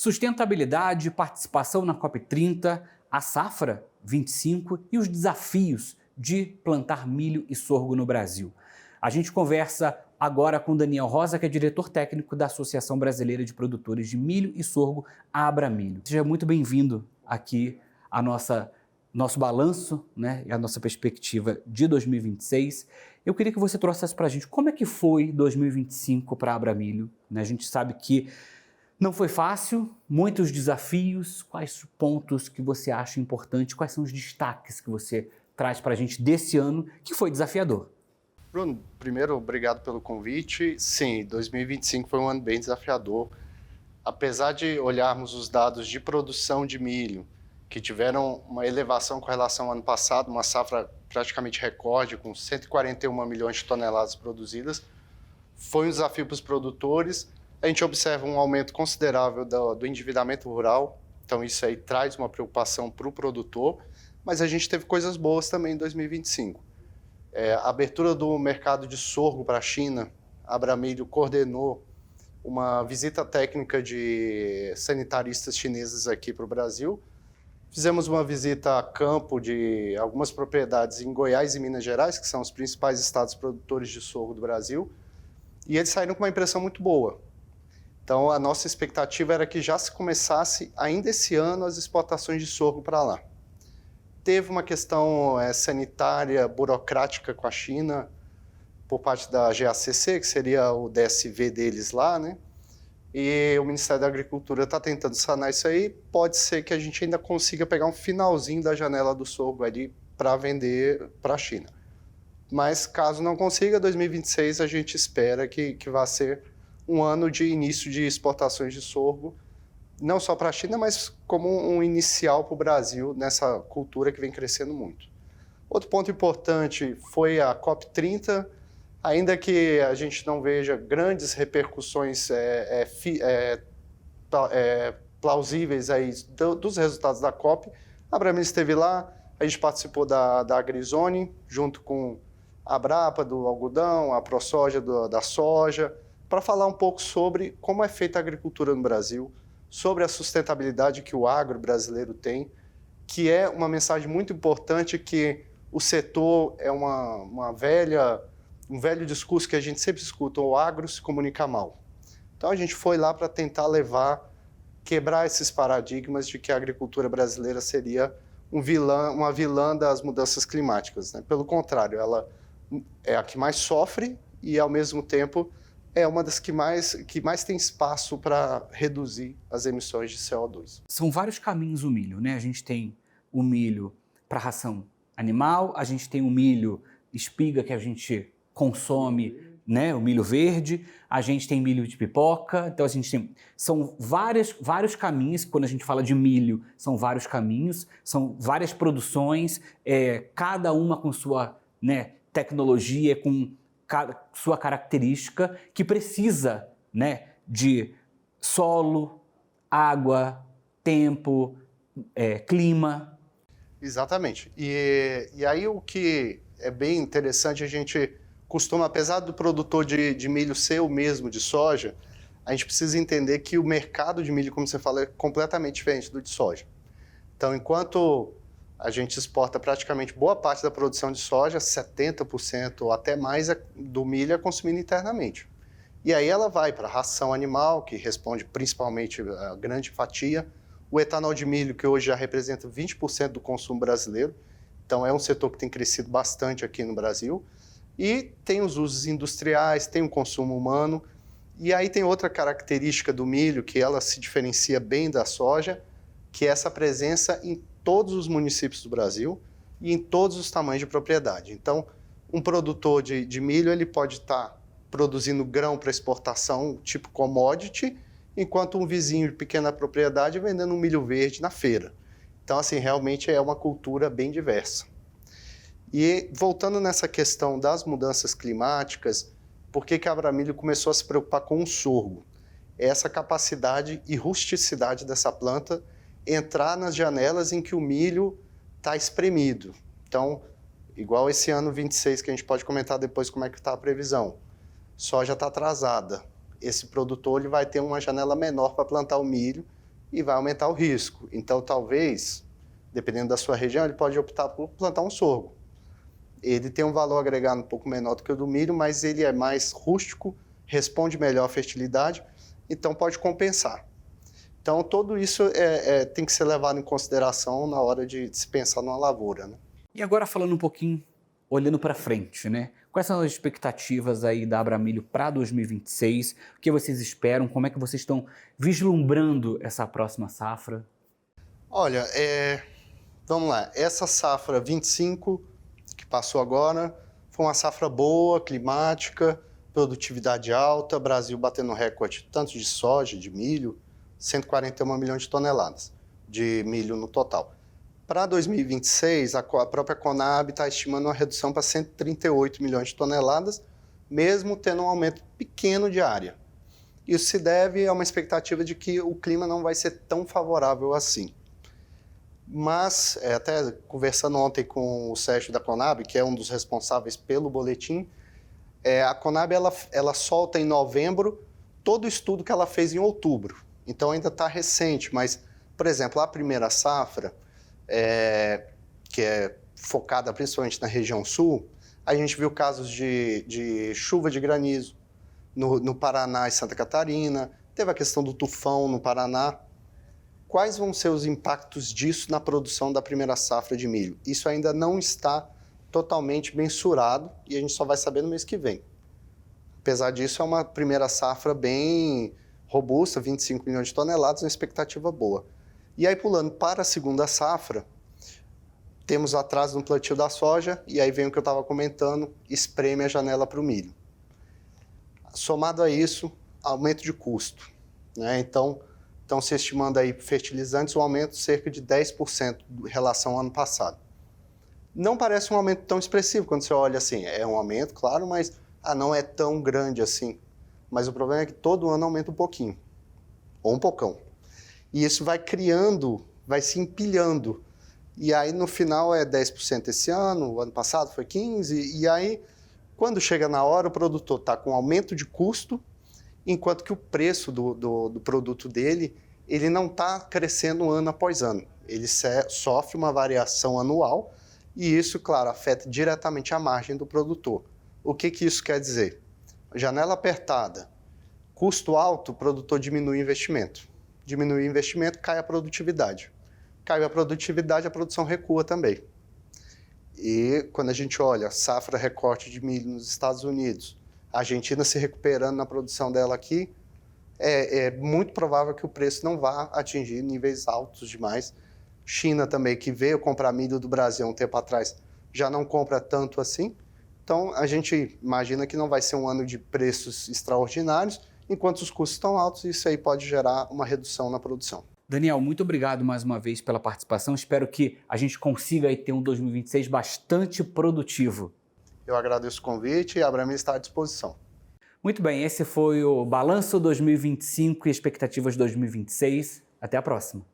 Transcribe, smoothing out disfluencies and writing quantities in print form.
Sustentabilidade, participação na COP30, a safra 25 e os desafios de plantar milho e sorgo no Brasil. A gente conversa agora com Daniel Rosa, que é diretor técnico da Associação Brasileira de Produtores de Milho e Sorgo, a Abramilho. Seja muito bem-vindo aqui a nosso balanço, né, e a nossa perspectiva de 2026. Eu queria que você trouxesse para a gente como é que foi 2025 para a Abramilho. Né? A gente sabe que não foi fácil, muitos desafios. Quais pontos que você acha importante? Quais são os destaques que você traz para a gente desse ano que foi desafiador? Bruno, primeiro, obrigado pelo convite. Sim, 2025 foi um ano bem desafiador. Apesar de olharmos os dados de produção de milho, que tiveram uma elevação com relação ao ano passado, uma safra praticamente recorde, com 141 milhões de toneladas produzidas, foi um desafio para os produtores. A gente observa um aumento considerável do endividamento rural, então isso aí traz uma preocupação para o produtor, mas a gente teve coisas boas também em 2025. A abertura do mercado de sorgo para a China, a Abramilho coordenou uma visita técnica de sanitaristas chineses aqui para o Brasil. Fizemos uma visita a campo de algumas propriedades em Goiás e Minas Gerais, que são os principais estados produtores de sorgo do Brasil, e eles saíram com uma impressão muito boa. Então, a nossa expectativa era que já se começasse, ainda esse ano, as exportações de sorgo para lá. Teve uma questão sanitária, burocrática com a China, por parte da GACC, que seria o DSV deles lá, né? E o Ministério da Agricultura está tentando sanar isso aí. Pode ser que a gente ainda consiga pegar um finalzinho da janela do sorgo ali para vender para a China. Mas caso não consiga, 2026 a gente espera que vai ser um ano de início de exportações de sorgo, não só para a China, mas como um inicial para o Brasil nessa cultura que vem crescendo muito. Outro ponto importante foi a COP30, ainda que a gente não veja grandes repercussões plausíveis aí dos resultados da COP, a Abramilho esteve lá, a gente participou da AgriZone, junto com a Abrapa do algodão, a ProSoja da soja, para falar um pouco sobre como é feita a agricultura no Brasil, sobre a sustentabilidade que o agro brasileiro tem, que é uma mensagem muito importante que o setor é um velho discurso que a gente sempre escuta, o agro se comunica mal. Então a gente foi lá para tentar quebrar esses paradigmas de que a agricultura brasileira seria uma vilã das mudanças climáticas, né? Pelo contrário, ela é a que mais sofre e, ao mesmo tempo, é uma das que mais tem espaço para reduzir as emissões de CO2. São vários caminhos o milho, né? A gente tem o milho para ração animal, a gente tem o milho espiga que a gente consome, né? O milho verde, a gente tem milho de pipoca, então a gente tem... São vários caminhos, quando a gente fala de milho, são vários caminhos, são várias produções, cada uma com sua, né, tecnologia, com sua característica, que precisa, né, de solo, água, tempo, clima. Exatamente. E aí o que é bem interessante, a gente costuma, apesar do produtor de milho ser o mesmo de soja, a gente precisa entender que o mercado de milho, como você fala, é completamente diferente do de soja. Então, enquanto a gente exporta praticamente boa parte da produção de soja, 70% ou até mais do milho é consumido internamente. E aí ela vai para a ração animal, que responde principalmente a grande fatia, o etanol de milho, que hoje já representa 20% do consumo brasileiro, então é um setor que tem crescido bastante aqui no Brasil, e tem os usos industriais, tem o consumo humano, e aí tem outra característica do milho, que ela se diferencia bem da soja, que é essa presença em todos os municípios do Brasil e em todos os tamanhos de propriedade. Então, um produtor de milho ele pode estar produzindo grão para exportação tipo commodity, enquanto um vizinho de pequena propriedade vendendo um milho verde na feira. Então, assim, realmente é uma cultura bem diversa. E voltando nessa questão das mudanças climáticas, por que a Abramilho começou a se preocupar com o sorgo? É essa capacidade e rusticidade dessa planta entrar nas janelas em que o milho está espremido. Então, igual esse ano 26, que a gente pode comentar depois como é que está a previsão. Soja está atrasada. Esse produtor ele vai ter uma janela menor para plantar o milho e vai aumentar o risco. Então, talvez, dependendo da sua região, ele pode optar por plantar um sorgo. Ele tem um valor agregado um pouco menor do que o do milho, mas ele é mais rústico, responde melhor à fertilidade, então pode compensar. Então, tudo isso tem que ser levado em consideração na hora de se pensar numa lavoura, né? E agora falando um pouquinho, olhando para frente, né? Quais são as expectativas aí da Abramilho para 2026? O que vocês esperam? Como é que vocês estão vislumbrando essa próxima safra? Olha, vamos lá. Essa safra 25, que passou agora, foi uma safra boa, climática, produtividade alta, Brasil batendo recorde tanto de soja, de milho, 141 milhões de toneladas de milho no total. Para 2026, a própria Conab está estimando uma redução para 138 milhões de toneladas, mesmo tendo um aumento pequeno de área. Isso se deve a uma expectativa de que o clima não vai ser tão favorável assim. Mas, até conversando ontem com o Sérgio da Conab, que é um dos responsáveis pelo boletim, a Conab ela solta em novembro todo o estudo que ela fez em outubro. Então ainda está recente, mas, por exemplo, a primeira safra, que é focada principalmente na região sul, a gente viu casos de chuva de granizo no Paraná e Santa Catarina, teve a questão do tufão no Paraná. Quais vão ser os impactos disso na produção da primeira safra de milho? Isso ainda não está totalmente mensurado e a gente só vai saber no mês que vem. Apesar disso, é uma primeira safra bem robusta, 25 milhões de toneladas, uma expectativa boa. E aí, pulando para a segunda safra, temos atraso no plantio da soja, e aí vem o que eu estava comentando, espreme a janela para o milho. Somado a isso, aumento de custo, né? Então, estão se estimando aí fertilizantes um aumento de cerca de 10% em relação ao ano passado. Não parece um aumento tão expressivo quando você olha assim, é um aumento, claro, mas não é tão grande assim. Mas o problema é que todo ano aumenta um pouquinho, ou um pocão. E isso vai criando, vai se empilhando. E aí, no final, é 10% esse ano, o ano passado foi 15%, e aí, quando chega na hora, o produtor está com aumento de custo, enquanto que o preço do produto dele, ele não está crescendo ano após ano. Ele sofre uma variação anual, e isso, claro, afeta diretamente a margem do produtor. O que isso quer dizer? Janela apertada, custo alto, o produtor diminui o investimento. Diminui o investimento, cai a produtividade. Cai a produtividade, a produção recua também. E quando a gente olha safra recorte de milho nos Estados Unidos, a Argentina se recuperando na produção dela aqui, é muito provável que o preço não vá atingir níveis altos demais. China também, que veio comprar milho do Brasil um tempo atrás, já não compra tanto assim. Então, a gente imagina que não vai ser um ano de preços extraordinários, enquanto os custos estão altos, isso aí pode gerar uma redução na produção. Daniel, muito obrigado mais uma vez pela participação. Espero que a gente consiga aí ter um 2026 bastante produtivo. Eu agradeço o convite e a Abramilho está à disposição. Muito bem, esse foi o Balanço 2025 e Expectativas 2026. Até a próxima.